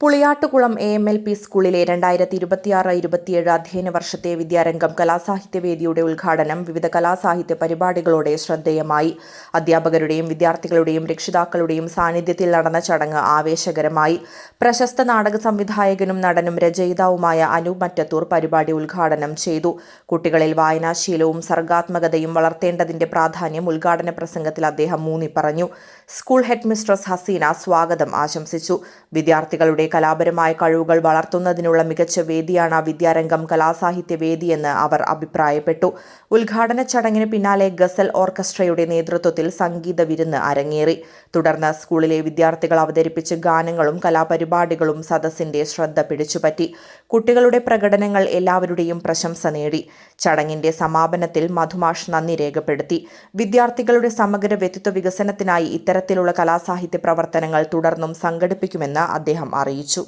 Puliyattukulam AMLP സ്കൂളിലെ 2026-27 അധ്യയന വർഷത്തെ വിദ്യാരംഗം കലാസാഹിത്യവേദിയുടെ ഉദ്ഘാടനം വിവിധ കലാസാഹിത്യ പരിപാടികളോടെ ശ്രദ്ധേയമായി. അധ്യാപകരുടെയും വിദ്യാർത്ഥികളുടെയും രക്ഷിതാക്കളുടെയും സാന്നിധ്യത്തിൽ നടന്ന ചടങ്ങ് ആവേശകരമായി. പ്രശസ്ത നാടക സംവിധായകനും നടനും രചയിതാവുമായ അനൂപ് മറ്റത്തൂർ പരിപാടി ഉദ്ഘാടനം ചെയ്തു. കുട്ടികളിൽ വായനാശീലവും സർഗാത്മകതയും വളർത്തേണ്ടതിന്റെ പ്രാധാന്യം ഉദ്ഘാടന പ്രസംഗത്തിൽ അദ്ദേഹം ഊന്നിപ്പറഞ്ഞു. സ്കൂൾ ഹെഡ് മിസ്ട്രസ് ഹസീന സ്വാഗതം ആശംസിച്ചു. വിദ്യാർത്ഥികളുടെ കലാപരമായ കഴിവുകൾ വളർത്തുന്നതിനുള്ള മികച്ച വേദിയാണ് വിദ്യാരംഗം കലാസാഹിത്യ വേദിയെന്ന് അവർ അഭിപ്രായപ്പെട്ടു. ഉദ്ഘാടന ചടങ്ങിന് പിന്നാലെ ഗസൽ ഓർക്കസ്ട്രയുടെ നേതൃത്വത്തിൽ സംഗീത വിരുന്ന് അരങ്ങേറി. തുടർന്ന് സ്കൂളിലെ വിദ്യാർത്ഥികൾ അവതരിപ്പിച്ച ഗാനങ്ങളും കലാപരിപാടികളും സദസ്സിന്റെ ശ്രദ്ധ പിടിച്ചുപറ്റി. കുട്ടികളുടെ പ്രകടനങ്ങൾ എല്ലാവരുടെയും പ്രശംസ നേടി. ചടങ്ങിന്റെ സമാപനത്തിൽ മധുമാഷ് നന്ദി രേഖപ്പെടുത്തി. വിദ്യാർത്ഥികളുടെ സമഗ്ര വ്യക്തിത്വ വികസനത്തിനായി ഇത്തരത്തിലുള്ള കലാസാഹിത്യ പ്രവർത്തനങ്ങൾ തുടർന്നും സംഘടിപ്പിക്കുമെന്ന് അദ്ദേഹം അറിയിച്ചു.